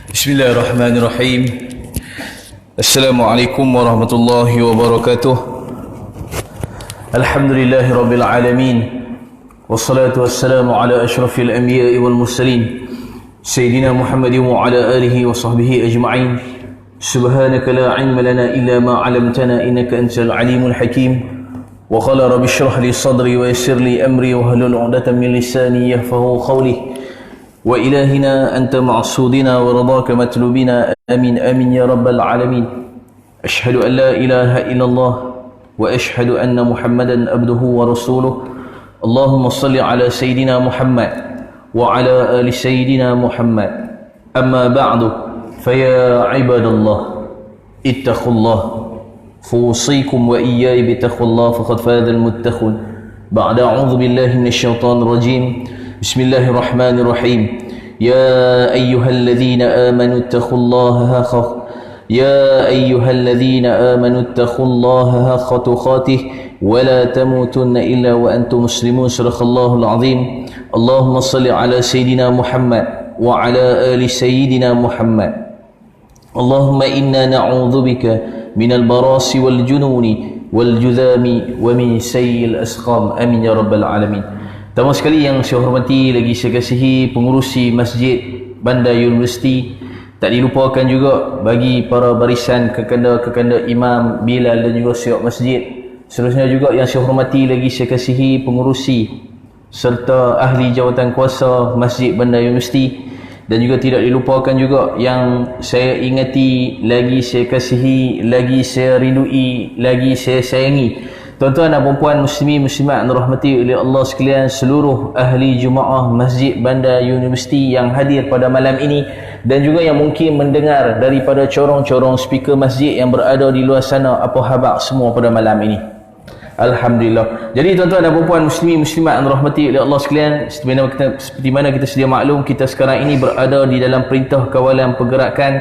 Bismillahirrahmanirrahim. Assalamualaikum warahmatullahi wabarakatuh. Alhamdulillahi rabbil alamin. Wassalatu wassalamu ala ashrafil anbiya'i wal mursalin Sayyidina Muhammadin wa ala alihi wa sahbihi ajma'in. Subhanaka la ilma lana illa ma 'allamtana innaka antal alimul hakim. Wa qala rabbi shrah li sadri wa yassir li amri wa hlul 'uqdatam min lisani yafqahu qawli. Wa ilahina anta ma'sudina wa radaka matlubina amin amin ya rabbal alamin. Ashhadu an la ilaha illallah wa ashhadu anna Muhammadan abduhu wa rasuluh. Allahumma salli ala sayyidina Muhammad wa ala ali sayyidina Muhammad. Amma ba'du, faya ibadallah ittaqullah, fusikum wa iyaya bitaqullah faqad fadhal muttaqun. Ba'da a'udzu billahi minasyaitonir rajim. Bismillahirrahmanirrahim. Ya ayyuhalladzina amanu ittaqullaha haqqa tuqatih wa la tamutunna illa wa antum muslimun. Sadaqallahul azim. Allahumma salli ala sayyidina Muhammad wa ala ali sayyidina Muhammad. Allahumma inna na'udzubika minal barasi wal jununi wal judhami wa min sayyi'il asqam. Amin ya rabbal alamin. Pertama sekali yang saya hormati lagi saya kasihi pengurusi Masjid Bandar Universiti. Tak dilupakan juga bagi para barisan kekanda-kekanda imam, bilal dan juga siap masjid. Seterusnya juga yang saya hormati lagi saya kasihi pengurusi serta ahli jawatan kuasa Masjid Bandar Universiti. Dan juga tidak dilupakan juga yang saya ingati, lagi saya kasihi, lagi saya rindui, lagi saya sayangi, tuan-tuan dan puan muslimin muslimat yang dirahmati oleh Allah sekalian, seluruh ahli Jumaah Masjid Bandar Universiti yang hadir pada malam ini dan juga yang mungkin mendengar daripada corong-corong speaker masjid yang berada di luar sana, apa khabar semua pada malam ini? Alhamdulillah. Jadi tuan-tuan dan puan muslimin muslimat yang dirahmati oleh Allah sekalian, seperti mana kita sedia maklum, kita sekarang ini berada di dalam perintah kawalan pergerakan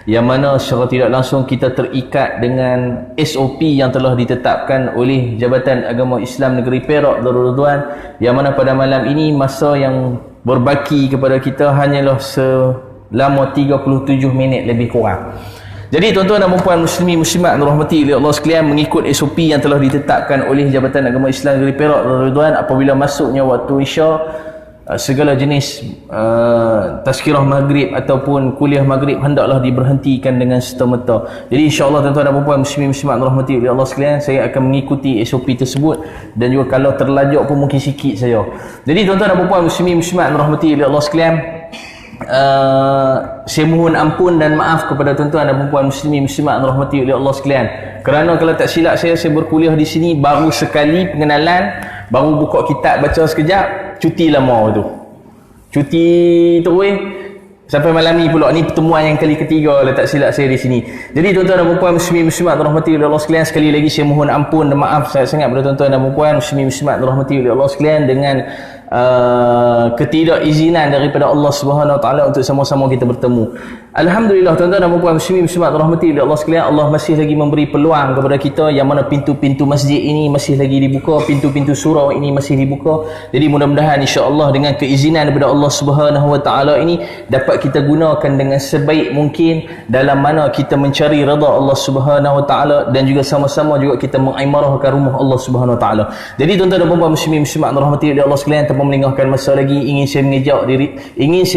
yang mana secara tidak langsung kita terikat dengan SOP yang telah ditetapkan oleh Jabatan Agama Islam Negeri Perak Darul Ridwan, yang mana pada malam ini masa yang berbaki kepada kita hanyalah selama 37 minit lebih kurang. Jadi tuan-tuan dan puan muslimin muslimat yang dirahmati oleh Allah sekalian, mengikut SOP yang telah ditetapkan oleh Jabatan Agama Islam Negeri Perak Darul Ridwan, apabila masuknya waktu Isya, segala jenis tazkirah maghrib ataupun kuliah maghrib hendaklah diberhentikan dengan serta-merta. Jadi insya-Allah tuan-tuan dan puan muslimin muslimat dirahmati oleh Allah sekalian, saya akan mengikuti SOP tersebut dan juga kalau terlajak pun mungkin sikit saja. Jadi tuan-tuan dan puan muslimin muslimat dirahmati oleh Allah sekalian, saya mohon ampun dan maaf kepada tuan-tuan dan puan muslimin muslimat yang dirahmati oleh Allah sekalian, kerana kalau tak silap saya berkuliah di sini baru sekali pengenalan, baru buka kitab baca sekejap, cuti lama tu. Cuti terus sampai malam ni pula. Ni pertemuan yang kali ketiga lah tak silap saya di sini. Jadi tuan-tuan dan puan muslimin muslimat dirahmati oleh Allah sekalian, sekali lagi saya mohon ampun dan maaf sangat-sangat kepada tuan-tuan dan puan muslimin muslimat dirahmati oleh Allah sekalian dengan ketidakizinan daripada Allah Subhanahu Wa Taala untuk sama-sama kita bertemu. Alhamdulillah tuan-tuan dan puan muslimin muslimat dirahmati oleh Allah sekalian, Allah masih lagi memberi peluang kepada kita, yang mana pintu-pintu masjid ini masih lagi dibuka, pintu-pintu surau ini masih dibuka. Jadi mudah-mudahan insya-Allah dengan keizinan daripada Allah Subhanahu Wa Taala ini dapat kita gunakan dengan sebaik mungkin dalam mana kita mencari redha Allah Subhanahu Wa Taala dan juga sama-sama juga kita mengimarahkan rumah Allah Subhanahu Wa Taala. Jadi tuan-tuan dan puan muslimin muslimat dirahmati oleh Allah sekalian, tanpa melengahkan masa lagi, ingin saya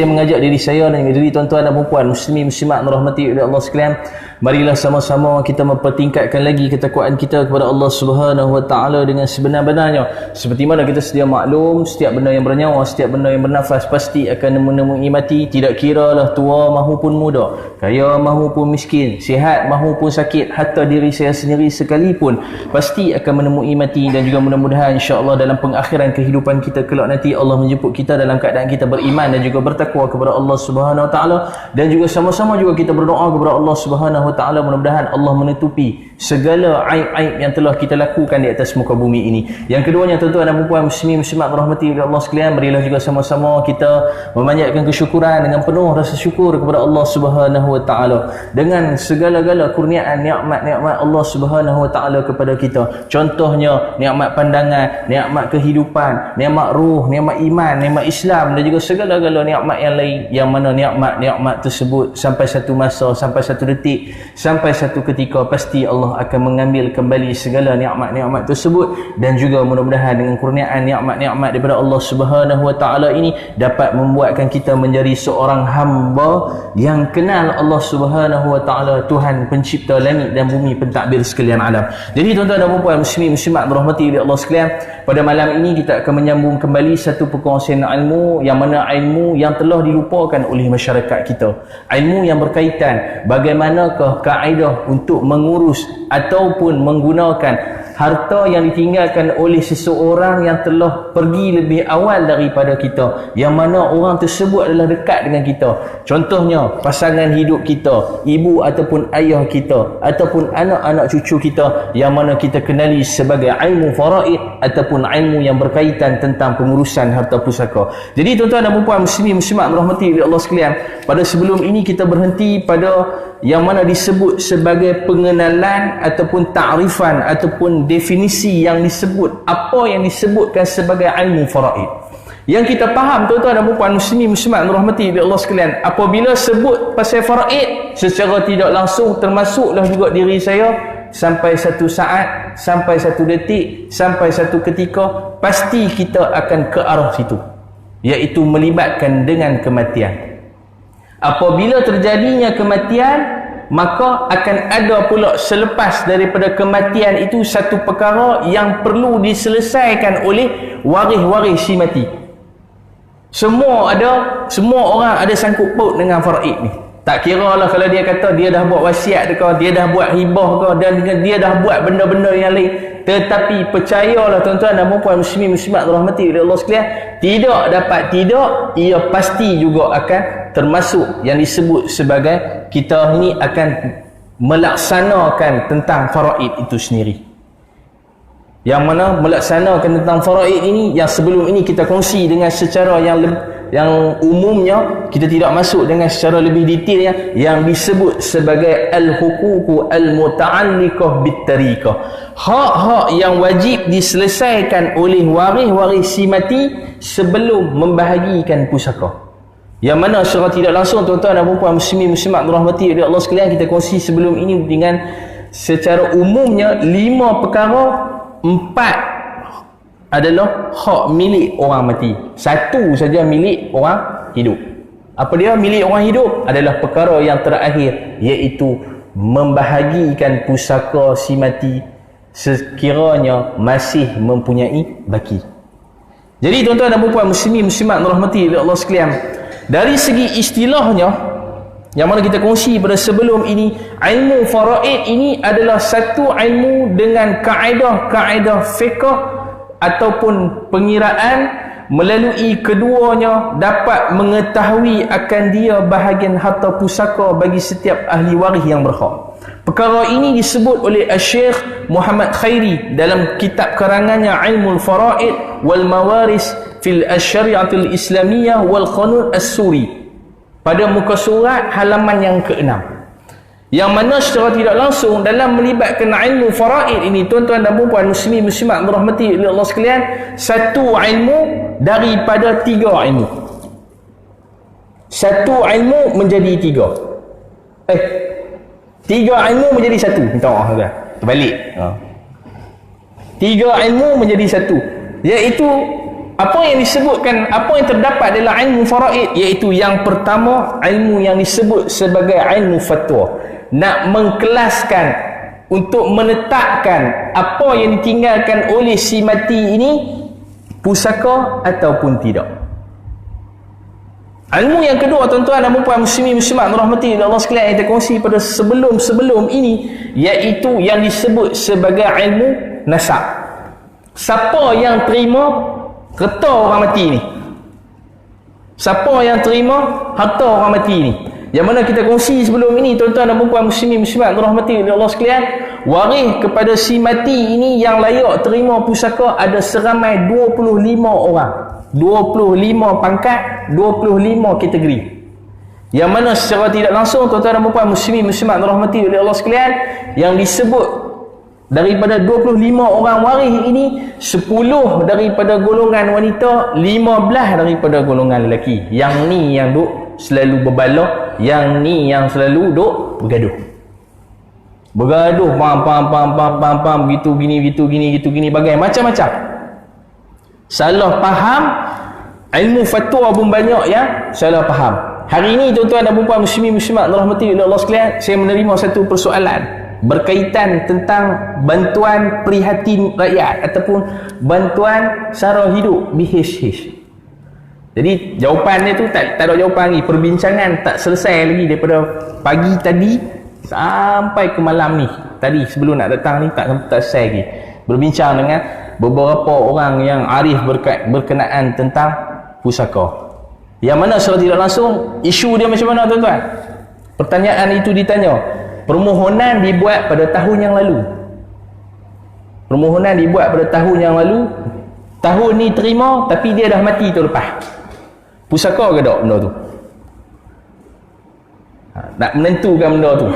mengajak diri saya dan diri tuan-tuan dan puan muslimin muslimat dirahmati oleh Allah sekalian, marilah sama-sama kita mempertingkatkan lagi ketakwaan kita kepada Allah Subhanahu Wa Taala dengan sebenar-benarnya. Seperti mana kita sedia maklum, setiap benda yang bernyawa, setiap benda yang bernafas pasti akan menemui mati, tidak kiralah tua mahupun muda, kaya mahupun miskin, sihat mahupun sakit, hatta diri saya sendiri sekalipun pasti akan menemui mati. Dan juga mudah-mudahan insya-Allah dalam pengakhiran kehidupan kita kelak nanti Allah menjemput kita dalam keadaan kita beriman dan juga bertakwa kepada Allah Subhanahu Wa Taala, dan juga sama-sama juga kita berdoa kepada Allah Subhanahu Wa Taala, mudah-mudahan Allah menutupi segala aib-aib yang telah kita lakukan di atas muka bumi ini. Yang keduanya tuan-tuan dan puan muslimin muslimat rahmati oleh Allah sekalian, marilah juga sama-sama kita memanjatkan kesyukuran dengan penuh rasa syukur kepada Allah Subhanahu Wa Taala dengan segala-gala kurniaan nikmat-nikmat Allah Subhanahu Wa Taala kepada kita. Contohnya nikmat pandangan, nikmat kehidupan, nikmat ruh, ruh, nikmat iman, nikmat Islam dan juga segala-gala nikmat yang lain, yang mana nikmat-nikmat tersebut sampai satu masa, sampai satu detik, sampai satu ketika pasti Allah akan mengambil kembali segala nikmat-nikmat tersebut. Dan juga mudah-mudahan dengan kurniaan nikmat-nikmat daripada Allah Subhanahu wa taala ini dapat membuatkan kita menjadi seorang hamba yang kenal Allah Subhanahu wa taala, Tuhan pencipta langit dan bumi, pentadbir sekalian alam. Jadi tuan-tuan dan puan muslimin muslimat dirahmati oleh Allah sekalian, pada malam ini kita akan menyambung kembali satu perkongsian ilmu yang mana ilmu yang telah dilupakan oleh masyarakat kita. Ilmu yang berkaitan bagaimanakah kaedah untuk mengurus ataupun menggunakan harta yang ditinggalkan oleh seseorang yang telah pergi lebih awal daripada kita, yang mana orang tersebut adalah dekat dengan kita. Contohnya pasangan hidup kita, ibu ataupun ayah kita, ataupun anak-anak cucu kita, yang mana kita kenali sebagai ilmu faraid ataupun ilmu yang berkaitan tentang pengurusan harta pusaka. Jadi tuan-tuan dan puan muslimin muslimat dirahmati oleh Allah sekalian, pada sebelum ini kita berhenti pada yang mana disebut sebagai pengenalan ataupun ta'rifan ataupun definisi yang disebut, apa yang disebutkan sebagai ilmu faraid. Yang kita faham tuan-tuan dan puan muslimin muslimat dirahmati oleh Allah sekalian, apabila sebut pasal faraid secara tidak langsung, termasuklah juga diri saya, sampai satu saat, sampai satu detik, sampai satu ketika pasti kita akan ke arah situ, iaitu melibatkan dengan kematian. Apabila terjadinya kematian, maka akan ada pula selepas daripada kematian itu satu perkara yang perlu diselesaikan oleh waris-waris si mati. Semua orang ada sangkut paut dengan faraid ni. Tak kira lah kalau dia kata dia dah buat wasiat ke, dia dah buat hibah ke, dan dia dah buat benda-benda yang lain. Tetapi percayalah tuan-tuan dan puan muslimin muslimat dirahmati oleh Allah sekalian, tidak dapat tidak, ia pasti juga akan termasuk yang disebut sebagai kita ini akan melaksanakan tentang faraid itu sendiri. Yang mana melaksanakan tentang faraid ini, yang sebelum ini kita kongsi dengan secara yang umumnya, kita tidak masuk dengan secara lebih detailnya, yang disebut sebagai al-huquq al-muta'alliqah bit-tariqah. Hak-hak yang wajib diselesaikan oleh waris-waris si mati sebelum membahagikan pusaka. Yang mana secara tidak langsung tuan-tuan dan puan muslimin muslimat dirahmati oleh Allah sekalian, kita kongsi sebelum ini dengan secara umumnya 5 perkara. 4 adalah hak milik orang mati, 1 saja milik orang hidup. Apa dia milik orang hidup? Adalah perkara yang terakhir, iaitu membahagikan pusaka si mati sekiranya masih mempunyai baki. Jadi tuan-tuan dan puan muslimin muslimat dirahmati oleh Allah sekalian, dari segi istilahnya yang mana kita kongsi pada sebelum ini, ilmu faraid ini adalah satu ilmu dengan kaedah-kaedah fiqh ataupun pengiraan, melalui keduanya dapat mengetahui akan dia bahagian harta pusaka bagi setiap ahli waris yang berhak. Perkara ini disebut oleh Syekh Muhammad Khairi dalam kitab karangannya Ilmul Faraid wal Mawaris fil Syariatul Islamiyah wal Qanun As-Suri, pada muka surat halaman yang ke-6, yang mana secara tidak langsung dalam melibatkan ilmu faraid ini, tuan-tuan dan puan muslimin muslimat dirahmati oleh Allah sekalian, satu ilmu daripada 3 ilmu. Satu ilmu menjadi 3. 3 ilmu menjadi 1. Minta maaf tuan. Terbalik. 3 ilmu menjadi 1, iaitu apa yang disebutkan, apa yang terdapat dalam ilmu faraid, iaitu yang pertama ilmu yang disebut sebagai ilmu fatwa, nak mengkelaskan untuk menetapkan apa yang ditinggalkan oleh si mati ini pusaka ataupun tidak. Ilmu yang kedua tuan-tuan dan puan muslimin muslimat dirahmati Allah sekalian, yang kita kongsi pada sebelum ini, iaitu yang disebut sebagai ilmu nasab. Siapa yang terima harta orang mati ni? Siapa yang terima harta orang mati ni? Yang mana kita kongsi sebelum ini tuan-tuan dan puan muslimin muslimat dirahmati oleh Allah sekalian, waris kepada si mati ini yang layak terima pusaka ada seramai 25 orang, 25 pangkat, 25 kategori. Yang mana secara tidak langsung tuan-tuan dan puan muslimin muslimat dirahmati oleh Allah sekalian, yang disebut Daripada 25 orang waris ini, 10 daripada golongan wanita, 15 daripada golongan lelaki. Yang ni yang duk selalu berbalah, yang ni yang selalu duk bergaduh. Pam gitu gini bagai macam-macam. Salah faham, ilmu fatwa pun banyak yang salah faham. Hari ini tuan-tuan dan puan-puan muslimin muslimat rahmati oleh Allah sekalian, saya menerima satu persoalan berkaitan tentang bantuan prihatin rakyat ataupun bantuan sara hidup BHH. Jadi jawapan dia tu tak ada jawapan lagi, perbincangan tak selesai lagi daripada pagi tadi sampai ke malam ni. Tadi sebelum nak datang ni tak selesai lagi. Berbincang dengan beberapa orang yang arif berkenaan tentang pusaka. Yang mana secara tidak langsung isu dia macam mana tuan-tuan? Pertanyaan itu ditanya. Permohonan dibuat pada tahun yang lalu. Permohonan dibuat pada tahun yang lalu. Tahun ni terima tapi dia dah mati tahun lepas. Pusaka ke tak benda tu? Nak menentukan benda tu.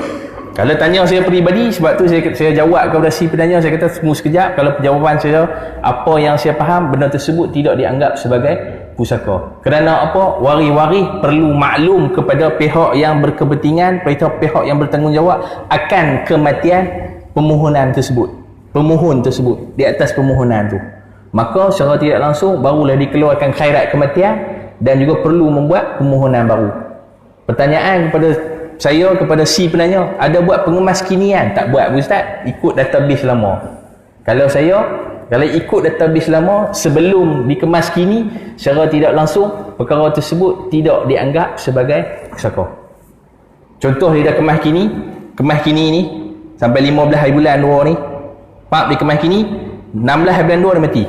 Kalau tanya saya peribadi, sebab tu saya jawab kepada si penanya, saya kata tunggu sekejap. Kalau jawapan saya, apa yang saya faham, benda tersebut tidak dianggap sebagai pusaka. Kerana apa? Waris-waris perlu maklum kepada pihak yang berkepentingan, pihak yang bertanggungjawab akan kematian pemohonan tersebut. Pemohon tersebut di atas permohonan tu. Maka secara tidak langsung barulah dikeluarkan khairat kematian dan juga perlu membuat permohonan baru. Pertanyaan kepada saya, kepada si penanya, ada buat pengemas kinian? Tak buat Ustaz, ikut database lama. Kalau ikut database lama, sebelum dikemas kini, secara tidak langsung perkara tersebut tidak dianggap sebagai pusaka. Contoh dia dah kemas kini ni sampai 15 hari bulan 2 ni, pak dikemas kini 16 hari bulan 2 dia mati.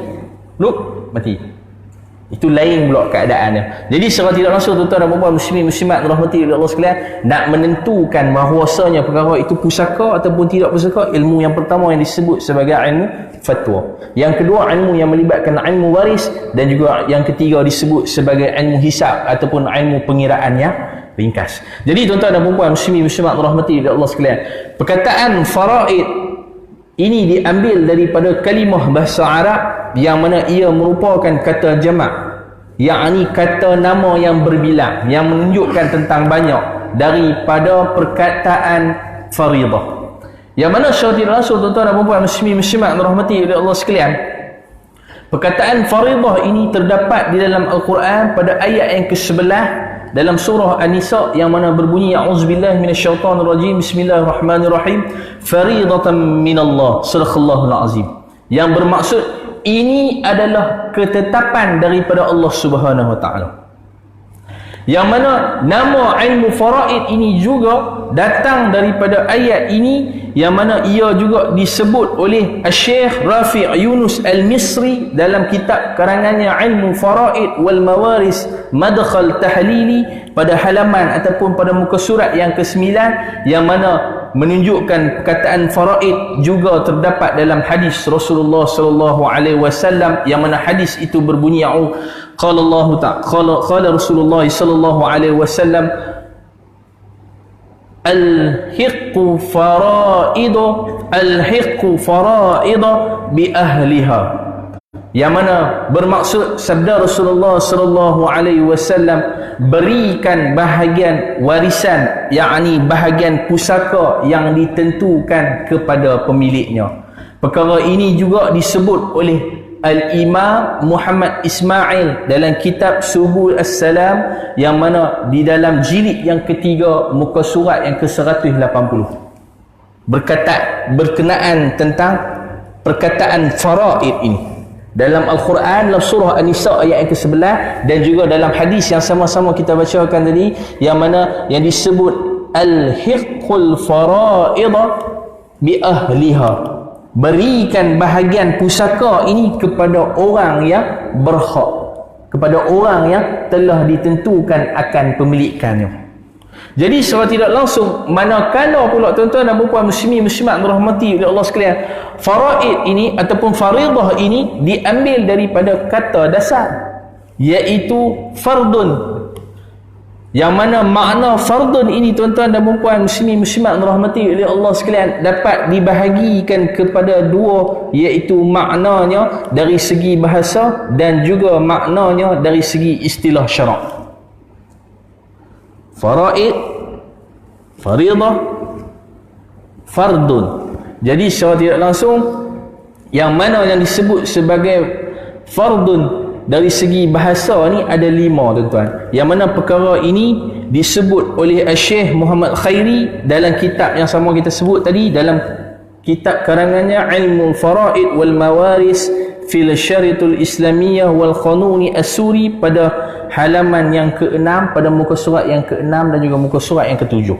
Mati. Itu lain pula keadaannya. Jadi secara tidak langsung tuan-tuan dan puan-puan muslimin muslimat rahmati oleh Allah sekalian, nak menentukan bahawasanya perkara itu pusaka ataupun tidak pusaka, ilmu yang pertama yang disebut sebagai ilmu fatwa. Yang kedua, ilmu yang melibatkan ilmu waris, dan juga yang ketiga disebut sebagai ilmu hisab ataupun ilmu pengiraan yang ringkas. Jadi tuan-tuan dan puan-puan muslimin muslimat rahmati oleh Allah sekalian, perkataan faraid ini diambil daripada kalimah bahasa Arab yang mana ia merupakan kata jamak, yakni kata nama yang berbilang, yang menunjukkan tentang banyak daripada perkataan faridah. Yang mana secara tidak langsung tuan-tuan dan puan-puan muslimin muslimat rahmati oleh Allah sekalian, perkataan faridah ini terdapat di dalam Al-Quran pada ayat yang ke-11 dalam surah An-Nisa yang mana berbunyi a'udzubillahi minasyaitonirrajim, bismillahirrahmanirrahim, faridatan minallah, sadaqallahul azim. Yang bermaksud ini adalah ketetapan daripada Allah Subhanahu wa taala. Yang mana nama ilmu faraid ini juga datang daripada ayat ini, yang mana ia juga disebut oleh Syekh Rafi' Yunus Al-Misri dalam kitab karangannya Ilmu Faraid wal Mawaris Madkhal Tahlili pada halaman ataupun pada muka surat yang ke-9, yang mana menunjukkan perkataan faraid juga terdapat dalam hadis Rasulullah sallallahu alaihi wasallam, yang mana hadis itu berbunyi qala Allah ta'ala qala Rasulullah sallallahu alaihi wasallam al-hiqqu faraidu bi ahliha, yang mana bermaksud sabda Rasulullah sallallahu alaihi wasallam, berikan bahagian warisan, yakni bahagian pusaka yang ditentukan kepada pemiliknya. Perkara ini juga disebut oleh Al-Imam Muhammad Ismail dalam kitab Subul As-Salam, yang mana di dalam jilid yang ketiga muka surat yang ke-180 berkenaan tentang perkataan faraid ini dalam Al-Quran, dalam surah An-Nisa ayat yang ke-11, dan juga dalam hadis yang sama-sama kita bacakan tadi, yang mana yang disebut al-hiqqul faraida bi ahliha, berikan bahagian pusaka ini kepada orang yang berhak, kepada orang yang telah ditentukan akan pemilikannya. Jadi secara tidak langsung, manakala pula tuan-tuan dan puan-puan muslimin muslimat merahmati oleh Allah sekalian, faraid ini ataupun faridah ini diambil daripada kata dasar, iaitu fardun. Yang mana makna fardun ini tuan-tuan dan puan muslimin muslimat rahmati oleh Allah sekalian dapat dibahagikan kepada dua, iaitu maknanya dari segi bahasa dan juga maknanya dari segi istilah syarak. Faraid, faridah, fardun. Jadi secara tidak langsung yang mana yang disebut sebagai fardun dari segi bahasa ni ada 5 tuan-tuan. Yang mana perkara ini disebut oleh Syekh Muhammad Khairi dalam kitab yang sama kita sebut tadi, dalam kitab karangannya Ilmu Faraid wal Mawaris fil Syaritul Islamiyah wal Qanuni As-Suri, pada halaman yang ke-6, pada muka surat yang ke-6 dan juga muka surat yang ke-7.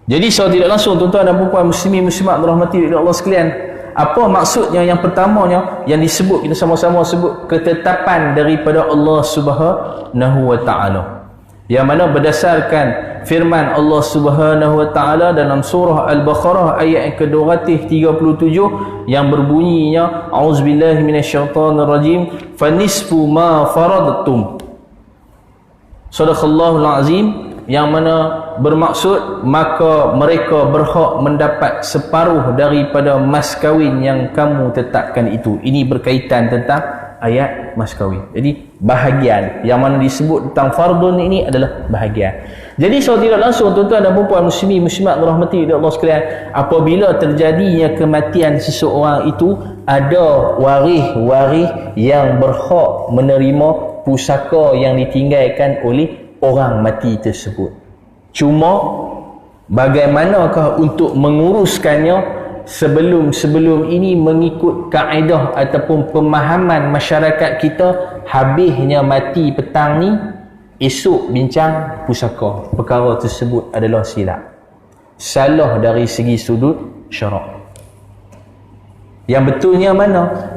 Jadi secara tidak langsung tuan-tuan dan puan muslimin muslimat rahmati oleh Allah sekalian, apa maksudnya? Yang pertamanya yang disebut, kita sama-sama sebut, ketetapan daripada Allah Subhanahu wa taala, yang mana berdasarkan firman Allah Subhanahu wa taala dalam surah Al-Baqarah ayat yang ke-237 yang berbunyinya auzubillahi minasyaitonirrajim fanisfu ma faradtum. Sadaqallahul azim, yang mana bermaksud maka mereka berhak mendapat separuh daripada mas kahwin yang kamu tetapkan itu. Ini berkaitan tentang ayat mas kahwin. Jadi bahagian yang mana disebut tentang fardun ini adalah bahagian. Jadi secara tidak langsung tuan-tuan dan puan muslimin muslimat rahmati Allah sekalian, apabila terjadinya kematian seseorang itu, ada waris-waris yang berhak menerima pusaka yang ditinggalkan oleh orang mati tersebut. Cuma bagaimanakah untuk menguruskannya sebelum ini mengikut kaedah ataupun pemahaman masyarakat kita, habisnya mati petang ni, esok bincang pusaka. Perkara tersebut adalah silap, salah dari segi sudut syarak. Yang betulnya mana?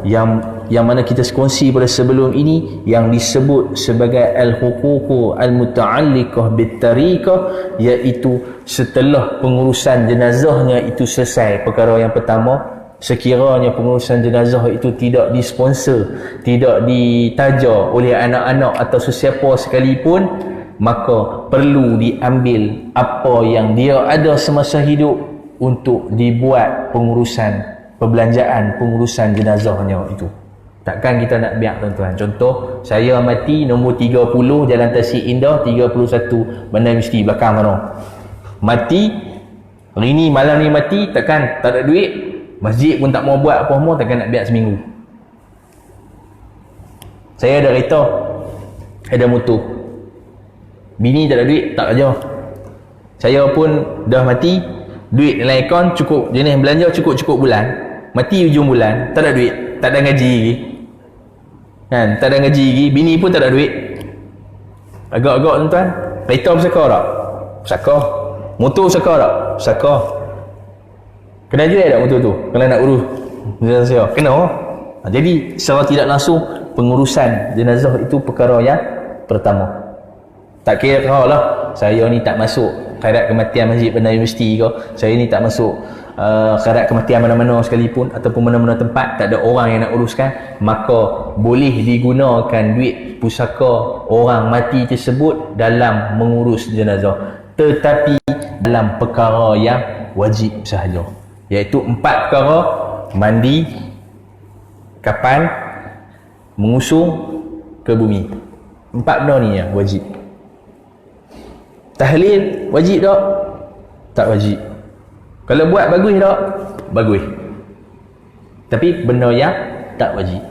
Yang mana kita kongsi pada sebelum ini, yang disebut sebagai al-huquq al-muta'alliqah bit-tariqah, iaitu setelah pengurusan jenazahnya itu selesai. Perkara yang pertama, sekiranya pengurusan jenazah itu tidak disponsor, tidak ditaja oleh anak-anak atau sesiapa sekalipun, maka perlu diambil apa yang dia ada semasa hidup untuk dibuat perbelanjaan pengurusan jenazahnya itu. Takkan kita nak biar tuan-tuan. Contoh, saya mati nombor 30 Jalan Tasik Indah 31 Bandar Universiti belakang mana. Mati hari ni, malam ni mati, takkan tak ada duit, masjid pun tak mau buat apa semua, takkan nak biar seminggu. Saya ada kereta, ada motor, bini tak ada duit, tak aja. Saya pun dah mati, duit dalam akaun cukup, jenis belanja cukup bulan. Mati hujung bulan, tak ada duit, tak ada gaji lagi kan, tak ada gaji lagi, bini pun tak ada duit. Agak-agak tuan-tuan, kereta bersaka tak? Bersaka. Motor bersaka tak? Bersaka. Kena jual tak motor tu kalau nak urus jenazah? Kena. Jadi secara tidak langsung pengurusan jenazah itu perkara yang pertama. Tak kira lah saya ni tak masuk khairat kematian Masjid Bandar Universiti ke, saya ni tak masuk khairat kematian mana-mana sekalipun ataupun mana-mana tempat, tak ada orang yang nak uruskan, maka boleh digunakan duit pusaka orang mati tersebut dalam mengurus jenazah, tetapi dalam perkara yang wajib sahaja, iaitu 4 perkara: mandi, kapan, mengusung ke bumi. 4 benda ni yang wajib. Tahlil wajib tak? Tak wajib. Kalau buat bagus tak? Bagus. Tapi benda yang tak wajib.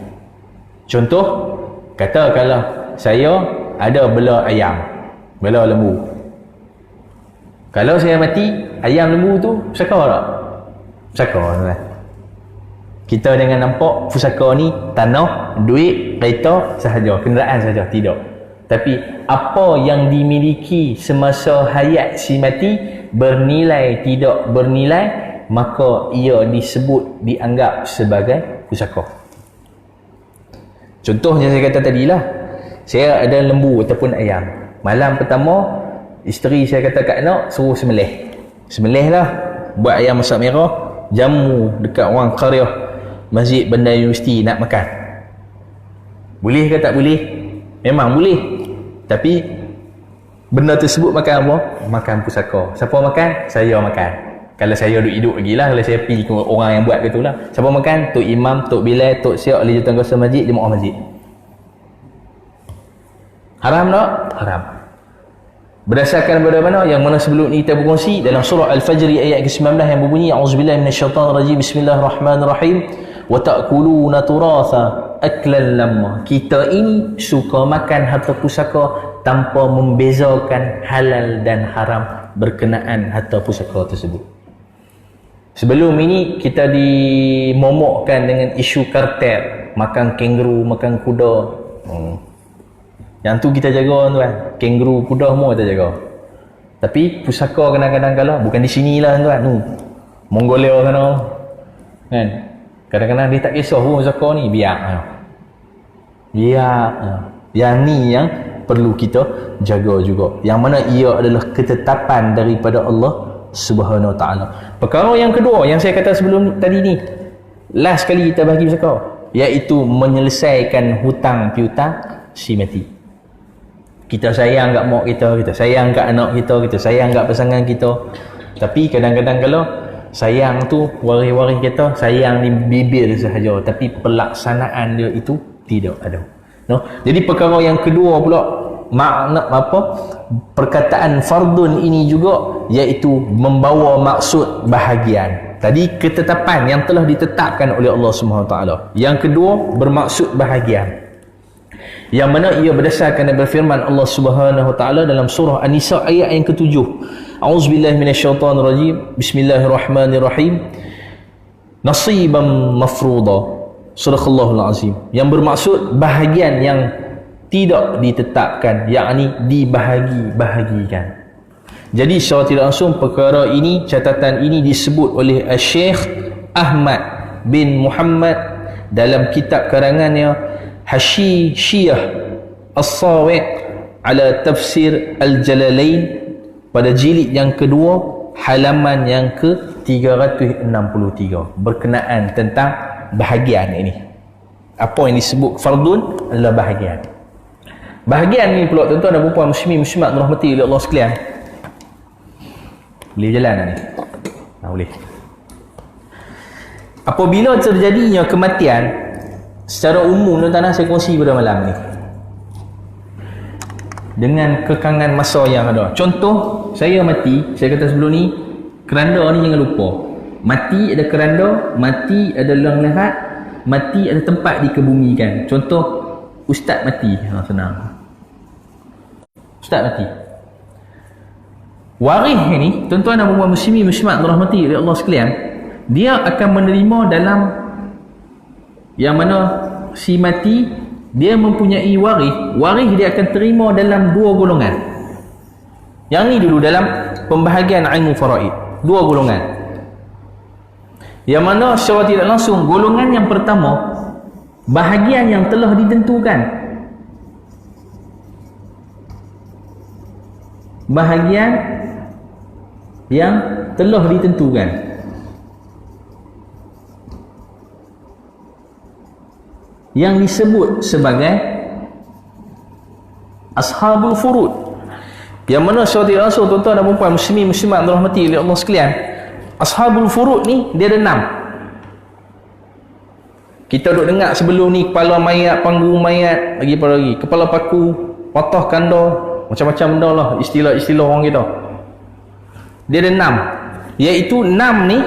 Contoh, katakanlah saya ada bela ayam, bela lembu. Kalau saya mati, ayam lembu tu pusaka tak? Pusaka lah. Kita jangan nampak pusaka ni tanah, duit, kereta sahaja, kenderaan sahaja. Tidak. Tapi apa yang dimiliki semasa hayat si mati, bernilai tidak bernilai, maka ia dianggap sebagai pusaka. Contohnya saya kata tadilah, saya ada lembu ataupun ayam. Malam pertama, isteri saya kata kat anak, suruh sembelih. Sembelih lah, buat ayam masak merah, jamu dekat orang qaryah Masjid Bandar Universiti nak makan. Boleh ke tak boleh? Memang boleh. Tapi Benda tersebut makan apa? Makan pusaka. Siapa makan? Saya makan. Kalau saya duduk-duduk lagi lah, kalau saya pergi ke orang yang buat gitu lah. Siapa makan? Tok Imam, Tok Bilal, Tok Siak, ahli jurukuasa masjid, jemaah masjid. Haram tak? Haram. Berdasarkan pada mana? Yang mana sebelum ni kita berkongsi dalam surah Al-Fajr ayat ke-19 yang berbunyi A'udzubillahi minasyaitanirrajim, Bismillahirrahmanirrahim, wa ta'kuluna turatha aklan lamma. Kita ini suka makan harta pusaka tanpa membezakan halal dan haram berkenaan harta pusaka tersebut. Sebelum ini kita dimomokkan dengan isu kartel, makan kenguru, makan kuda. Yang tu kita jaga tuan, kenguru, kuda semua kita jaga. Tapi pusaka kadang-kadang kalau bukan di sinilah tuan, Mongolia sana, kan? Kadang-kadang dia tak kisah pun pusaka ni, biar. Yang ni yang perlu kita jaga juga. Yang mana ia adalah ketetapan daripada Allah Subhanahu Wa Taala. Perkara yang kedua yang saya kata sebelum tadi ni, last kali kita bagi pusaka, iaitu menyelesaikan hutang piutang si mati. Kita sayang kat mak kita, kita sayang kat anak kita, kita sayang kat pasangan kita. Tapi kadang-kadang kalau sayang tu waris-waris kita, sayang di bibir sahaja, tapi pelaksanaan dia itu tidak ada. No? Jadi perkara yang kedua pula, makna apa? Perkataan fardun ini juga iaitu membawa maksud bahagian. Tadi ketetapan yang telah ditetapkan oleh Allah Subhanahu Wa Taala. Yang kedua bermaksud bahagian. Yang mana ia berdasarkan daripada firman Allah Subhanahu Wa Taala dalam surah An-Nisa ayat yang ke-7. A'udzubillahi minasyaitanirrajim. Bismillahirrahmanirrahim. Nasiban mafruḍa. Sadaqallahul azim. Yang bermaksud bahagian yang tidak ditetapkan, yakni dibahagi-bahagikan. Jadi secara tidak langsung perkara ini, catatan ini disebut oleh Syekh Ahmad bin Muhammad dalam kitab karangannya Hashishiyah As-Sawi' ala Tafsir Al-Jalalain pada jilid yang kedua halaman yang ke-363 berkenaan tentang bahagian ini. Apa yang disebut fardun adalah bahagian. Bahagian ni pula tuan-tuan dan puan muslimin muslimat dirahmati oleh Allah sekalian. Boleh jalan ni? Boleh. Apabila terjadinya kematian secara umum, tuan-tuan, saya kongsi pada malam ni dengan kekangan masa yang ada. Contoh, saya mati, saya kata sebelum ni, keranda ni jangan lupa. Mati ada keranda, mati ada liang lahat, mati ada tempat dikebumikan. Contoh, ustaz mati. Senang. Ustaz mati. Waris ni, tuan-tuan dan puan muslimin muslimat dirahmati oleh Allah sekalian, dia akan menerima dalam yang mana si mati dia mempunyai waris dia akan terima dalam dua golongan. Yang ni dulu dalam pembahagian ilmu faraid, dua golongan. Yang mana secara tidak langsung golongan yang pertama, bahagian yang telah ditentukan. Bahagian yang telah ditentukan. Yang disebut sebagai ashabul furud. Yang mana secara tidak langsung tuan-tuan dan puan muslimin muslimat dirahmati oleh Allah sekalian, ashabul furud ni dia ada 6. Kita duk dengar sebelum ni kepala mayat, panggung mayat, lagi apa lagi, kepala paku, patah kanda, macam-macam benda lah istilah-istilah orang kita. Dia ada 6. Iaitu 6 ni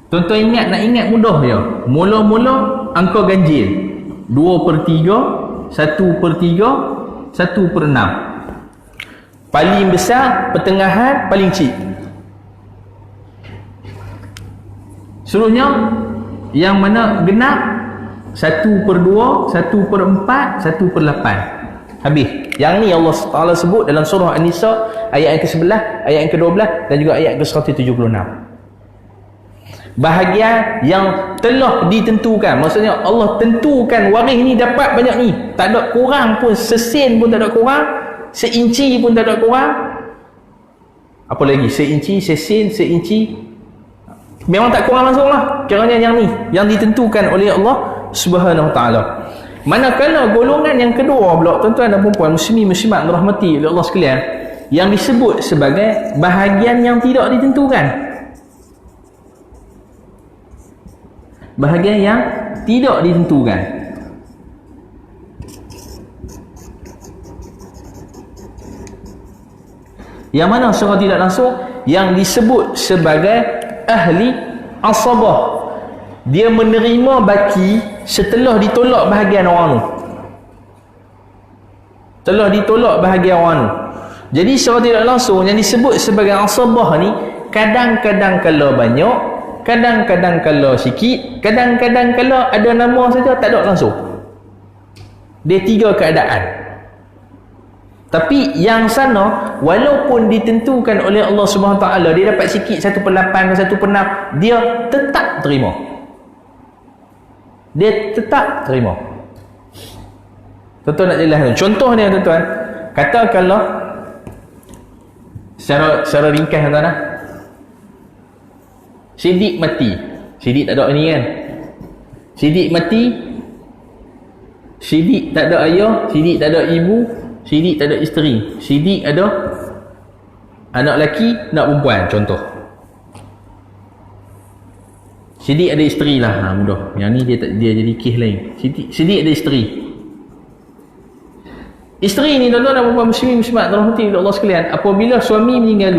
tuan-tuan ingat, nak ingat mudah dia. Mula-mula angka ganjil 2/3, 1/3, 1/6. Paling besar, pertengahan, paling kecil. Seluruhnya yang mana genap 1/2, 1/4, 1/8. Habis. Yang ni Allah Taala sebut dalam surah An-Nisa ayat yang ke-11, ayat yang ke-12 dan juga ayat ke-176. Bahagian yang telah ditentukan, maksudnya Allah tentukan waris ni dapat banyak ni, tak ada kurang pun, sesen pun tak ada kurang, seinci pun tak ada kurang. Apa lagi? Seinci, sesen, seinci, memang tak kurang langsung lah. Kiranya yang ni yang ditentukan oleh Allah Subhanahu Wa Taala. Manakala golongan yang kedua pula, tuan-tuan dan puan-puan, muslimat dirahmati oleh Allah sekalian, yang disebut sebagai bahagian yang tidak ditentukan. Bahagian yang tidak ditentukan. Yang mana secara tidak langsung yang disebut sebagai ahli asabah. Dia menerima baki setelah ditolak bahagian orang tu. Setelah ditolak bahagian orang tu. Jadi secara tidak langsung yang disebut sebagai asabah ni kadang-kadang kalau banyak, kadang-kadang kalau sikit, kadang-kadang kalau ada nama saja, tak ada langsung. Dia tiga keadaan. Tapi yang sana, walaupun ditentukan oleh Allah Subhanahu Taala, dia dapat sikit 1/8 ke 1/6, dia tetap terima. Dia tetap terima. Tuan-tuan nak jelaskan contoh ni, tuan-tuan. Katakanlah secara ringkas, tuan-tuan, Siddiq mati. Siddiq tak ada ni kan. Siddiq mati. Siddiq tak ada ayah, Siddiq tak ada ibu, Siddiq tak ada isteri. Siddiq ada anak lelaki, anak perempuan, contoh. Siddiq ada isteri lah, mudah. Yang ni dia jadi kes lain. Siddiq ada isteri. Isteri ni, tuan-tuan dan puan-puan muslimat dirahmati oleh Allah sekalian, apabila suami meninggal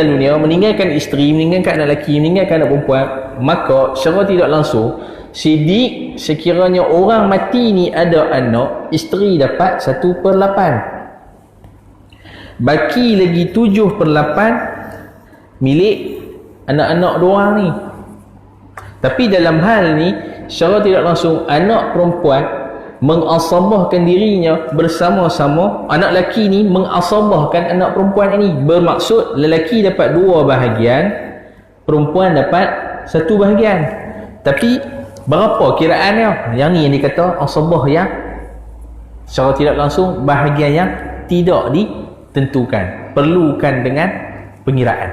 dunia, meninggalkan isteri, meninggalkan anak lelaki, meninggalkan anak perempuan, maka secara tidak langsung Siddiq, sekiranya orang mati ni ada anak, isteri dapat 1/8. Baki lagi 7/8 milik anak-anak diorang ni. Tapi dalam hal ni, secara tidak langsung anak perempuan mengasabahkan dirinya bersama-sama, anak lelaki ni mengasabahkan anak perempuan ini. Bermaksud lelaki dapat 2 bahagian, perempuan dapat 1 bahagian. Tapi berapa kiraannya? Yang ni yang dikata asabah yang secara tidak langsung bahagian yang tidak ditentukan, perlukan dengan pengiraan.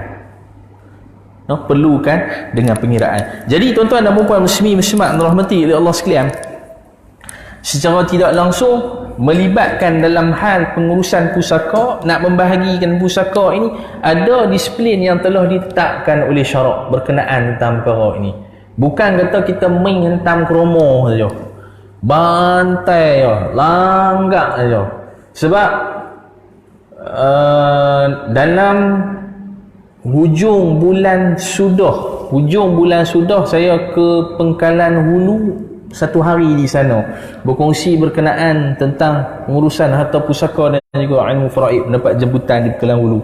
Perlukan dengan pengiraan. Jadi tuan-tuan dan puan-puan muslimat dirahmati oleh Allah sekalian, secara tidak langsung melibatkan dalam hal pengurusan pusaka, nak membahagikan pusaka ini, ada disiplin yang telah ditetapkan oleh syarak berkenaan tentang perkara ini. Bukan kata kita main hentam kromo saja, bantai je, langgak saja. Sebab dalam hujung bulan sudah saya ke Pengkalan Hulu 1 hari di sana, berkongsi berkenaan tentang pengurusan harta pusaka dan juga ilmu faraid, mendapat jemputan di Pengkalan Hulu.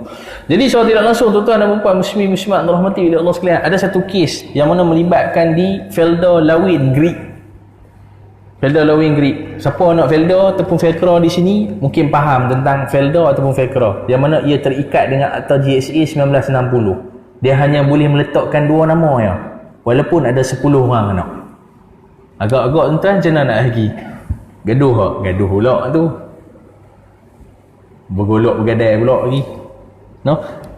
Jadi secara tidak langsung, tuan-tuan dan puan-puan muslimat dirahmati oleh Allah sekalian, ada satu kes yang mana melibatkan di Felda Lawin Greek. Siapa nak Felda ataupun Felkra di sini mungkin faham tentang Felda ataupun Felkra, yang mana ia terikat dengan Akta GSA 1960. Dia hanya boleh meletakkan 2 nama ya, walaupun ada 10 orang anak. Agak-agak tuan-tuan, macam mana nak lagi? Gaduh pula tu. Bergolok bergadai pula lagi.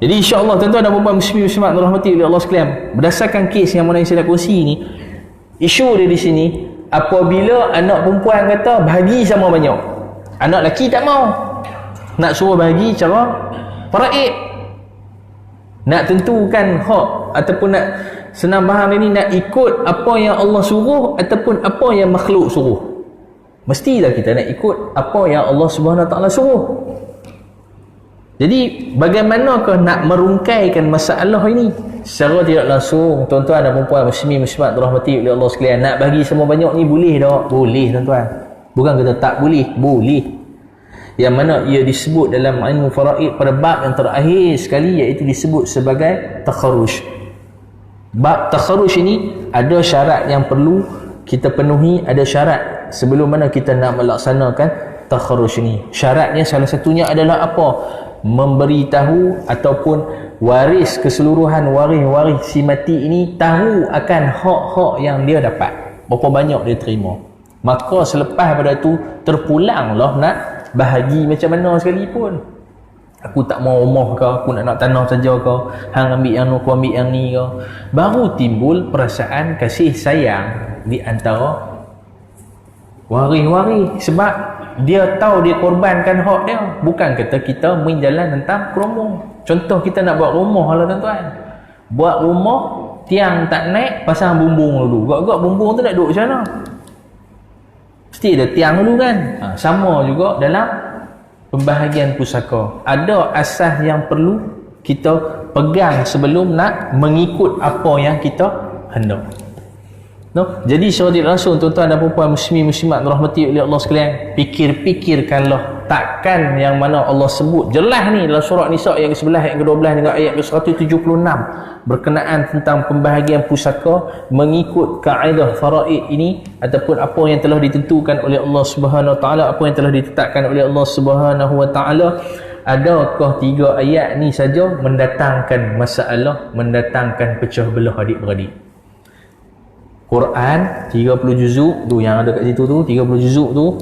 Jadi insya-Allah tuan-tuan dan puan-puan muslimat dirahmati oleh Allah sekalian, berdasarkan kes yang mana yang saya nak kongsi ni, isu dia di sini, apabila anak perempuan kata bahagi sama banyak, anak lelaki tak mau, nak suruh bahagi cara faraid, nak tentukan hak, ataupun nak senang faham ini, nak ikut apa yang Allah suruh ataupun apa yang makhluk suruh. Mestilah kita nak ikut apa yang Allah Subhanahu Taala suruh. Jadi bagaimanakah nak merungkaikan masalah ini? Secara tidak langsung, tuan-tuan dan puan-puan muslimat dirahmati oleh Allah sekalian, nak bagi semua banyak ni boleh tak? Boleh tuan-tuan. Bukan kata tak boleh, boleh. Yang mana ia disebut dalam ilmu faraid pada bab yang terakhir sekali, iaitu disebut sebagai takharuj. Bab takharuj ini ada syarat yang perlu kita penuhi, ada syarat sebelum mana kita nak melaksanakan takharuj ini. Syaratnya salah satunya adalah apa? Memberitahu ataupun waris keseluruhan waris si mati ini tahu akan hak-hak yang dia dapat, berapa banyak dia terima. Maka selepas pada tu terpulanglah nak bahagi macam mana sekalipun. Aku tak mau rumah ke, aku nak tanah saja ke, hang ambil yang aku ambil yang ni ke. Baru timbul perasaan kasih sayang di antara Waris sebab dia tahu dia korbankan hak dia. Bukan kata kita main jalan tentang kromo. Contoh kita nak buat rumah lah tuan-tuan. Buat rumah, tiang tak naik, pasang bumbung dulu. Gak-gak bumbung tu nak duduk macam mana? Mesti ada tiang dulu kan? Sama juga dalam pembahagian pusaka. Ada asas yang perlu kita pegang sebelum nak mengikut apa yang kita hendak. No? Jadi saudara Rasul, tuan-tuan dan puan-puan muslimin muslimat dirahmati oleh Allah sekalian, fikir-fikirkanlah takkan yang mana Allah sebut jelas ni dalam surah Nisa ayat ke-11, ayat ke-12 dengan ayat ke-176 berkenaan tentang pembahagian pusaka mengikut kaedah faraid ini ataupun apa yang telah ditentukan oleh Allah Subhanahu Wa Taala, apa yang telah ditetapkan oleh Allah Subhanahu Wa Taala. Adakah 3 ayat ni saja mendatangkan masalah, mendatangkan pecah belah adik-beradik? Quran 30 juzuk tu yang ada kat situ tu, 30 juzuk tu,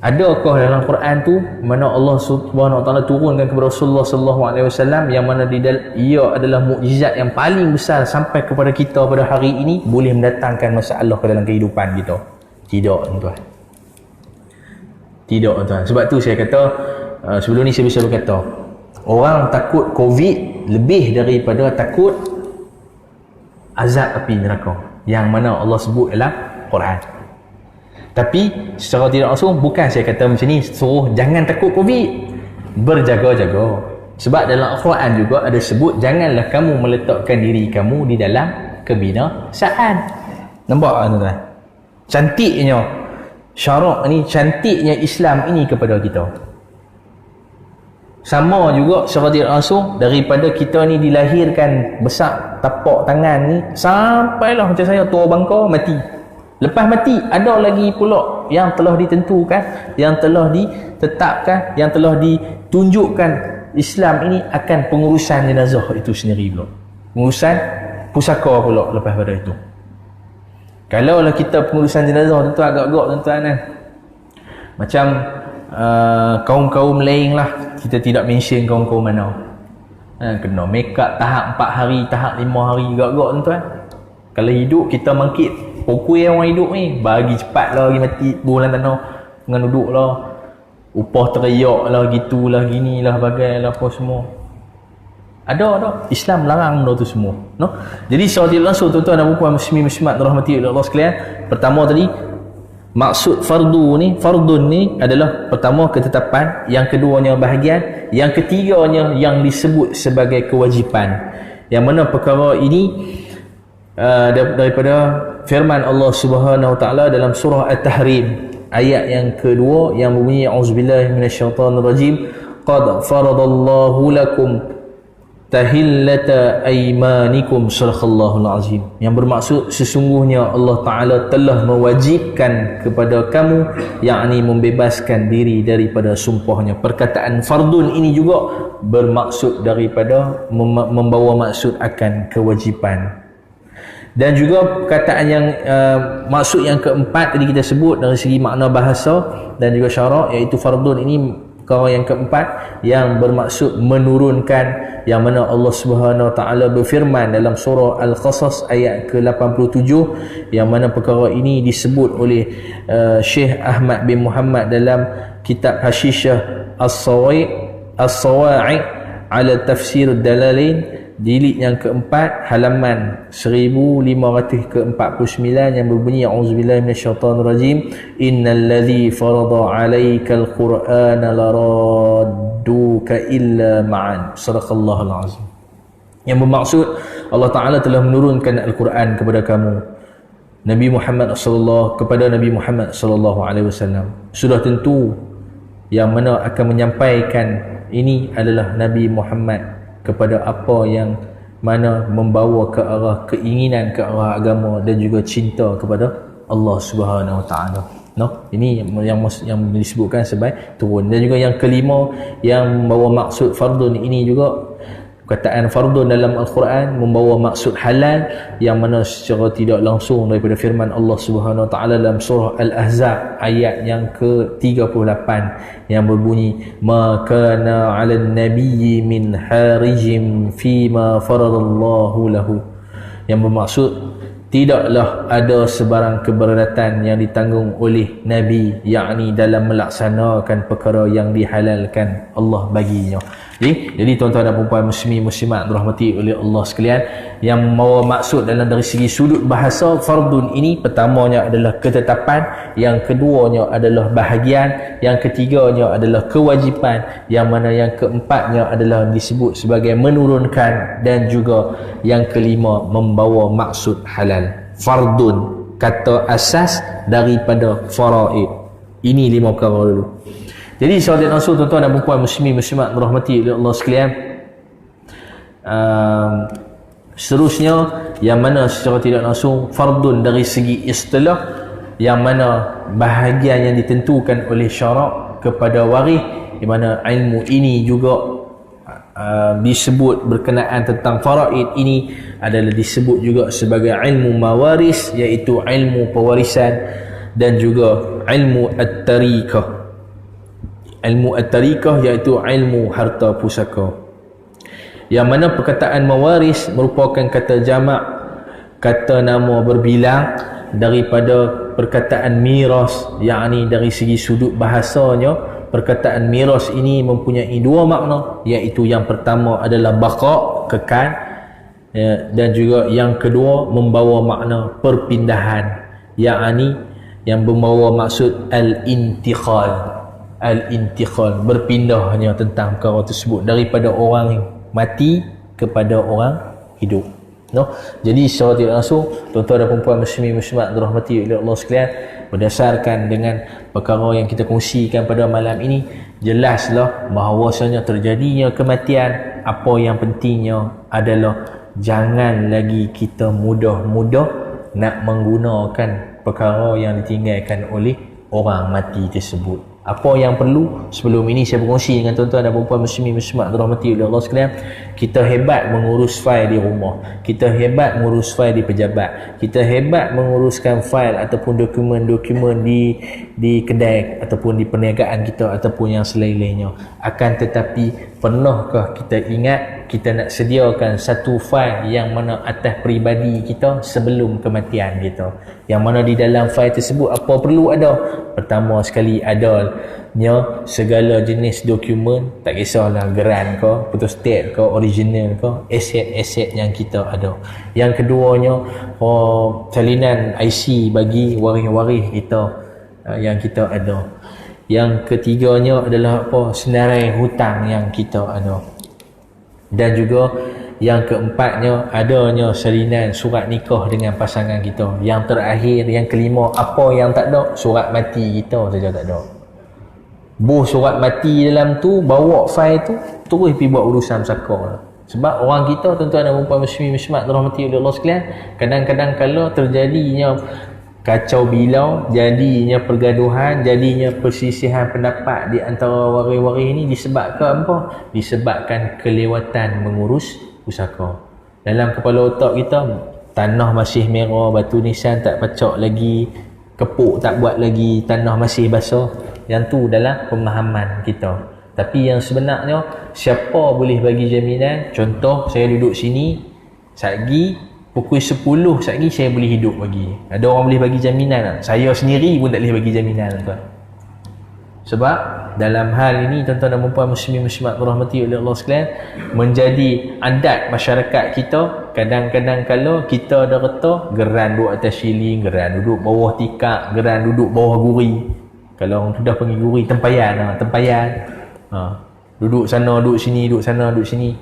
adakah dalam Quran tu mana Allah Subhanahu Wa Taala turunkan kepada Rasulullah sallallahu alaihi wasallam yang mana ia adalah mukjizat yang paling besar sampai kepada kita pada hari ini, boleh mendatangkan masalah ke dalam kehidupan kita? Tidak, tuan-tuan. Tidak, tuan. Sebab tu saya kata, sebelum ni saya bisa berkata, orang takut COVID lebih daripada takut azab api neraka yang mana Allah sebut dalam Quran. Tapi secara tidak langsung, bukan saya kata macam ni suruh jangan takut COVID, berjaga-jaga. Sebab dalam Al-Quran juga ada sebut janganlah kamu meletakkan diri kamu di dalam kebinasaan. Nampak tuan-tuan? Cantiknya syarak ni, cantiknya Islam ini kepada kita. Sama juga secara tidak langsung daripada kita ni dilahirkan besar tapak tangan ni sampailah macam saya tua bangka mati. Lepas mati ada lagi pula yang telah ditentukan, yang telah ditetapkan, yang telah ditunjukkan Islam ini akan pengurusan jenazah itu sendiri pula. Pengurusan pusaka pula lepas pada itu. Kalaulah kita pengurusan jenazah tentu agak-agak tuan-tuan kan. Macam kaum-kaum lain lah, kita tidak mention kaum-kaum mana. Kena make up tahap 4 hari, tahap 5 hari agak-agak tuan-tuan. Kalau hidup kita mangkit pokok yang orang hidup ni, bagi cepat lah lagi mati bulan tanah dengan duduk lah, upah teriak lah, gitulah, ginilah, bagailah apa semua. Ada Islam larang benda tu semua, no? Jadi secara tidak langsung tuan-tuan dan puan muslimin muslimat dirahmati oleh Allah sekalian, pertama tadi maksud fardun ni adalah pertama ketetapan, yang keduanya bahagian, yang ketiganya yang disebut sebagai kewajipan, yang mana perkara ini daripada firman Allah Subhanahu Wa Taala dalam surah At-Tahrim ayat yang kedua yang berbunyi auzubillahi minasyaitanirrajim, qad faradallahu lakum tahillata aymanikum sadaqallahul azim, yang bermaksud sesungguhnya Allah Taala telah mewajibkan kepada kamu, yakni membebaskan diri daripada sumpahnya. Perkataan fardun ini juga bermaksud daripada membawa maksud akan kewajipan. Dan juga perkataan yang maksud yang keempat tadi kita sebut dari segi makna bahasa dan juga syarak, iaitu fardun ini perkara yang keempat yang bermaksud menurunkan, yang mana Allah Subhanahu Wa Taala berfirman dalam surah Al-Qasas ayat ke-87, yang mana perkara ini disebut oleh Syekh Ahmad bin Muhammad dalam kitab Hashishah As-Sawa'i' ala Tafsir Dalalain jilid yang keempat halaman 1549 yang berbunyi auzubillahi minasyaitonirrajim, innalladzi farada 'alaikal qur'ana laradduka illa ma'an sadaqallahul azim, yang bermaksud Allah Taala telah menurunkan Al-Quran kepada kamu Nabi Muhammad kepada Nabi Muhammad sallallahu alaihi wasallam. Sudah tentu yang mana akan menyampaikan ini adalah Nabi Muhammad kepada apa yang mana membawa ke arah keinginan, ke arah agama dan juga cinta kepada Allah Subhanahu Wa Taala. No, ini yang disebutkan sebagai turun. Dan juga yang kelima yang membawa maksud fardun ini juga, perkataan fardun dalam Al-Quran membawa maksud halal, yang mana secara tidak langsung daripada firman Allah Subhanahu Wa Taala dalam surah Al-Ahzab ayat yang ke-38 yang berbunyi, ma kana 'alan nabiyyi min harijin fima faradallahu lahu, yang bermaksud tidaklah ada sebarang keberatan yang ditanggung oleh Nabi, yakni dalam melaksanakan perkara yang dihalalkan Allah baginya. Jadi tuan-tuan dan puan-puan muslimat dirahmati oleh Allah sekalian, yang membawa maksud dalam dari segi sudut bahasa fardun ini, pertamanya adalah ketetapan, yang keduanya adalah bahagian, yang ketiganya adalah kewajipan, yang mana yang keempatnya adalah disebut sebagai menurunkan, dan juga yang kelima membawa maksud halal. Fardun, kata asas daripada faraid. Ini 5 perkara dulu. Jadi sahabat Rasul, tuan-tuan dan puan muslimat dirahmati oleh Allah sekalian, seterusnya yang mana secara tidak langsung fardun dari segi istilah, yang mana bahagian yang ditentukan oleh syarak kepada waris, di mana ilmu ini juga disebut berkenaan tentang faraid ini adalah disebut juga sebagai ilmu mawaris, iaitu ilmu pewarisan, dan juga ilmu at-tariqah. Ilmu at-tariqah iaitu ilmu harta pusaka, yang mana perkataan mawaris merupakan kata jamak, kata nama berbilang daripada perkataan miras, yakni dari segi sudut bahasanya perkataan miras ini mempunyai 2 makna, iaitu yang pertama adalah baqa, kekal, dan juga yang kedua membawa makna perpindahan, yakni yang membawa maksud al-intiqal. Al-intiqal, berpindahnya tentang perkara tersebut daripada orang mati kepada orang hidup. Jadi secara tidak langsung, tuan-tuan dan puan-puan muslimat dirahmati oleh Allah sekalian, berdasarkan dengan perkara yang kita kongsikan pada malam ini, jelaslah bahawasanya terjadinya kematian, apa yang pentingnya adalah jangan lagi kita mudah-mudah nak menggunakan perkara yang ditinggalkan oleh orang mati tersebut. Apa yang perlu, sebelum ini saya berkongsi dengan tuan-tuan dan puan-puan muslimat dirahmati oleh Allah sekalian, kita hebat mengurus fail di rumah, kita hebat mengurus fail di pejabat, kita hebat menguruskan fail ataupun dokumen-dokumen di kedai ataupun di perniagaan kita ataupun yang selain-lainnya. Akan tetapi, pernahkah kita ingat kita nak sediakan satu fail yang mana atas peribadi kita sebelum kematian kita, yang mana di dalam fail tersebut apa perlu ada? Pertama sekali adanya segala jenis dokumen, tak kisahlah geran ke, photostat ke, original ke, aset-aset yang kita ada. Yang keduanya salinan IC bagi waris-waris kita yang kita ada. Yang ketiganya adalah senarai hutang yang kita ada. Dan juga yang keempatnya adanya salinan surat nikah dengan pasangan kita. Yang terakhir, yang kelima, apa yang tak ada? Surat mati kita saja tak ada. Surat mati dalam tu, bawa fail tu terus pergi buat urusan sakar. Sebab orang kita, tuan-tuan dan puan muslimat dirahmati oleh Allah sekalian, kadang-kadang kalau terjadinya kacau bilau, jadinya pergaduhan, jadinya persisihan pendapat di antara waris-waris ini, disebabkan apa? Disebabkan kelewatan mengurus pusaka. Dalam kepala otak kita, tanah masih merah, batu nisan tak pacak lagi, kepuk tak buat lagi, tanah masih basah. Yang tu dalam pemahaman kita. Tapi yang sebenarnya, siapa boleh bagi jaminan? Contoh, saya duduk sini, satgi pukul 10 satgi saya boleh hidup lagi. Ada orang boleh bagi jaminan tak? Saya sendiri pun tak boleh bagi jaminan, tuan. Sebab dalam hal ini, tuan-tuan dan puan muslimat dirahmati oleh Allah sekalian, menjadi adat masyarakat kita, kadang-kadang kalau kita ada reta, geran duduk atas siling, geran duduk bawah tikar, geran duduk bawah guri. Kalau orang sudah panggil guri, tempayan. Duduk sana, duduk sini, duduk sana, duduk sini.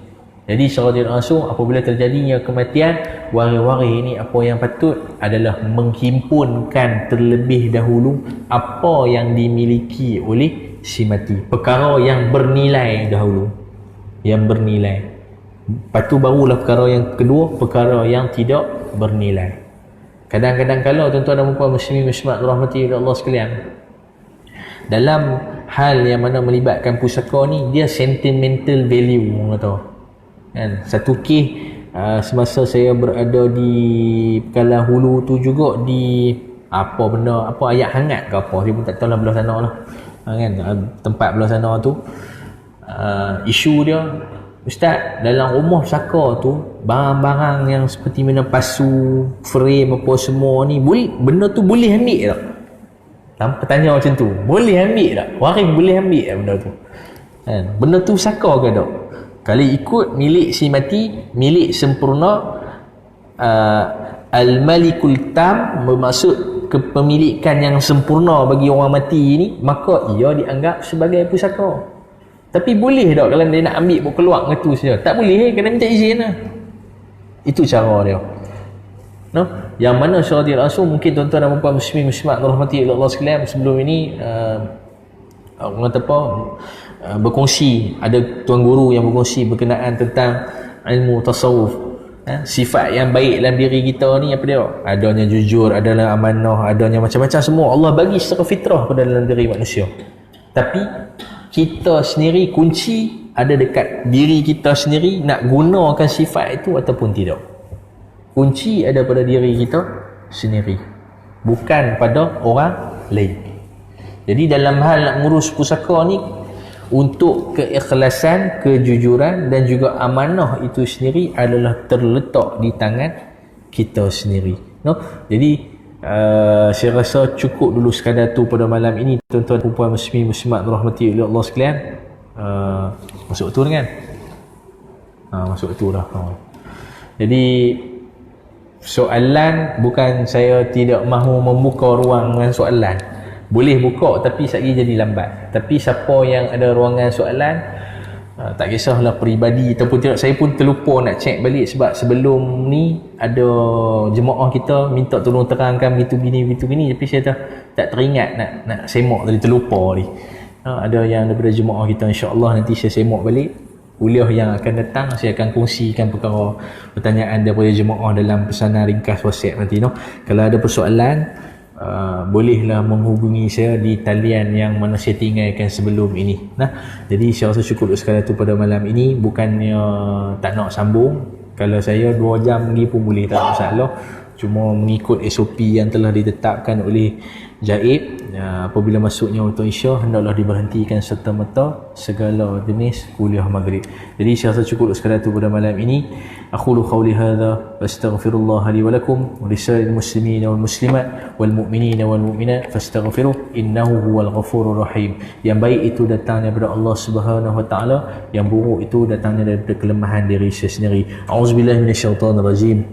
Jadi secara tidak langsung, apabila terjadinya kematian, waris-waris ini apa yang patut adalah menghimpunkan terlebih dahulu apa yang dimiliki oleh si mati. Perkara yang bernilai dahulu. Yang bernilai. Lepas tu barulah perkara yang kedua, perkara yang tidak bernilai. Kadang-kadang kalau tuan-tuan dan puan muslimat dirahmati oleh Allah sekalian, dalam hal yang mana melibatkan pusaka ni, dia sentimental value, orang kata. Kan? Satu kes semasa saya berada di Pekalan Hulu tu juga, di apa benda, apa ayat hangat ke apa, saya pun tak tahu lah belah sana lah, kan? Tempat belah sana tu, isu dia Ustaz, dalam rumah pusaka tu barang-barang yang seperti mana pasu, frame apa semua ni, boleh, benda tu boleh ambil tak? Tanpa tanya macam tu, boleh ambil tak? Waris boleh ambil tak benda tu? Kan? Benda tu pusaka ke tak? Kalau ikut milik si mati, milik sempurna, al-malikul tam, bermaksud kepemilikan yang sempurna bagi orang mati ni, maka ia dianggap sebagai pusaka. Tapi boleh tak kalau dia nak ambil buat keluar dengan tu saja? Tak boleh, kena minta izin lah. Itu cara dia. No? Yang mana secara tidak langsung mungkin tuan-tuan dan puan muslimin muslimat rahmati Allah sekalian, sebelum ini orang kata apa, berkongsi, ada tuan guru yang berkongsi berkenaan tentang ilmu tasawuf. Sifat yang baik dalam diri kita ni apa dia? Adanya jujur, adanya amanah, adanya macam-macam semua Allah bagi secara fitrah pada dalam diri manusia. Tapi kita sendiri, kunci ada dekat diri kita sendiri, nak gunakan sifat itu ataupun tidak. Kunci ada pada diri kita sendiri, bukan pada orang lain. Jadi dalam hal nak ngurus pusaka ni, untuk keikhlasan, kejujuran dan juga amanah itu sendiri adalah terletak di tangan kita sendiri. No? Jadi saya rasa cukup dulu sekadar tu pada malam ini, tuan-tuan dan puan muslimin muslimat rahmati Allah sekalian. Masuk tu kan? Masuk tu dah. Jadi soalan, bukan saya tidak mahu membuka ruang dengan soalan. Boleh buka tapi sekali jadi lambat. Tapi siapa yang ada ruangan soalan, tak kisahlah peribadi ataupun tidak, saya pun terlupa nak check balik sebab sebelum ni ada jemaah kita minta tolong terangkan begitu gini, tapi saya tak teringat nak semak tadi, terlupa ni. Ada yang daripada jemaah kita, insya-Allah nanti saya semak balik kuliah yang akan datang, saya akan kongsikan perkara pertanyaan daripada jemaah dalam pesanan ringkas WhatsApp nanti. Kalau ada persoalan, bolehlah menghubungi saya di talian yang mana saya tinggalkan sebelum ini. Jadi saya rasa cukup sekadar tu pada malam ini. Bukannya tak nak sambung, kalau saya 2 jam lagi pun boleh, tak ada masalah. Cuma mengikut SOP yang telah ditetapkan oleh Jaib, apabila masuknya waktu Isya hendaklah diberhentikan serta-merta segala jenis kuliah maghrib. Jadi saya rasa cukup sekadar tu pada malam ini. Aqulu qawli hadza wastaghfirullah li wa lakum wa lisa'il muslimin wal muslimat wal mu'minin wal mu'minat fastaghfiruh innahu huwal ghafurur rahim. Yang baik itu datangnya daripada Allah Subhanahu wa taala, yang buruk itu datangnya daripada kelemahan diri saya sendiri. Auzubillahi minasyaitonir rajim.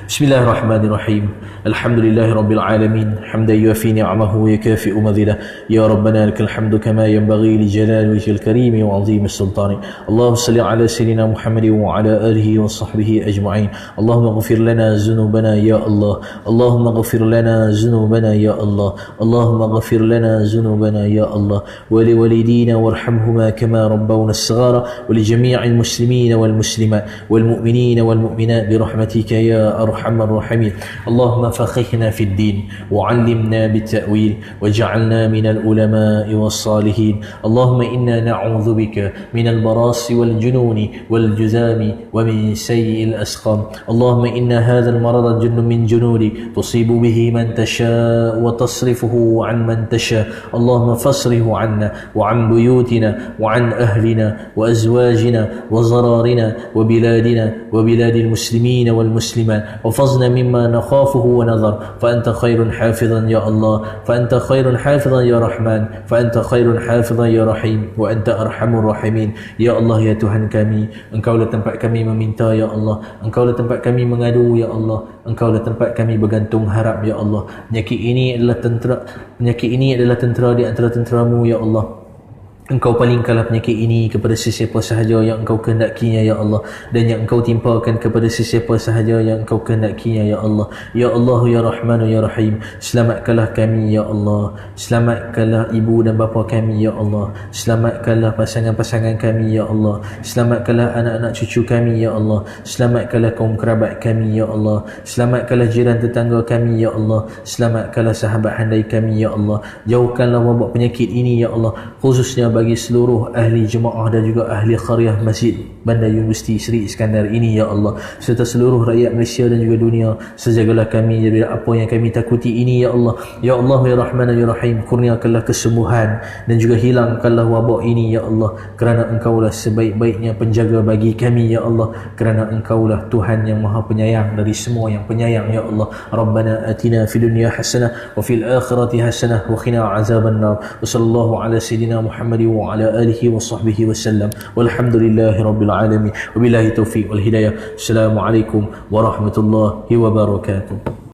Bismillahirrahmanirrahim. Alhamdulillahi rabbil alamin, hamdan yuafi ni'amahu wa yukafi'u madhidah. Ya rabbana lakal hamdu kama yanbaghi li jalali wajhil karim wa 'azimi sultani. Allahumma salli ala sayyidina Muhammadin wa ala alihi wa sahbihi ajma'in. Allahumma ighfir lana dhunubana ya Allah. Allahumma ighfir lana dhunubana ya Allah. Allahumma ighfir lana dhunubana ya Allah. Wa li walidina warhamhuma kama rabbawna as-saghara wa li jami'il muslimina wal muslimat wal mu'minina wal mu'minat bi rahmatika ya أرحم الراحمين. اللهم فقهنا في الدين وعلمنا بالتأويل وجعلنا من العلماء والصالحين. اللهم إنا نعوذ بك من البراس والجنون والجذام ومن سيء الأسقام. اللهم إن هذا المرض جن من جنودك تصيب به من تشاء وتصرفه عن من تشاء. اللهم فاصرفه عنا وعن بيوتنا وعن أهلنا وأزواجنا وزرارنا وبلادنا وبلاد المسلمين والمسلمات وفزنا مما نخافه ونظر. فأنت خير حافظا يا الله، فأنت خير حافظا يا رحمن، فأنت خير حافظا يا رحيم، وأنت أرحم الراحمين. Ya Allah, ya Tuhan kami, Engkaulah tempat kami meminta ya Allah, Engkaulah tempat kami mengadu ya Allah, Engkaulah tempat kami bergantung harap ya Allah. Penyakit ini adalah tentera di antara tenteramu ya Allah. Engkau palingkanlah penyakit ini kepada sesiapa sahaja yang Engkau kehendakinya ya Allah, dan yang Engkau timpakan kepada sesiapa sahaja yang Engkau kehendakinya ya Allah. Ya Allah, ya Rahman, ya Rahim, selamatkanlah kami ya Allah, selamatkanlah ibu dan bapa kami ya Allah, selamatkanlah pasangan-pasangan kami ya Allah, selamatkanlah anak-anak cucu kami ya Allah, selamatkanlah kaum kerabat kami ya Allah, selamatkanlah jiran tetangga kami ya Allah, selamatkanlah sahabat handai kami ya Allah. Jauhkanlah wabak penyakit ini ya Allah, khususnya bagi seluruh ahli jemaah dan juga ahli qaryah Masjid Bandar Universiti Seri Iskandar ini ya Allah, serta seluruh rakyat Malaysia dan juga dunia. Sejagalah kami dari apa yang kami takuti ini ya Allah. Ya Allah ya Rahman ya Rahim, kurniakanlah kesembuhan dan juga hilangkanlah wabak ini ya Allah, kerana Engkaulah sebaik-baiknya penjaga bagi kami ya Allah, kerana Engkaulah Tuhan yang Maha Penyayang dari semua yang penyayang ya Allah. Rabbana atina fid dunya hasanah wa fil akhirati hasanah wa qina azaban nar. Wa sallallahu ala sayidina Muhammad wa ala alihi wa sahbihi wa sallam. Walhamdulillahi rabbil alamin. Wabillahi taufiq wal hidayah. Assalamualaikum warahmatullahi wabarakatuh.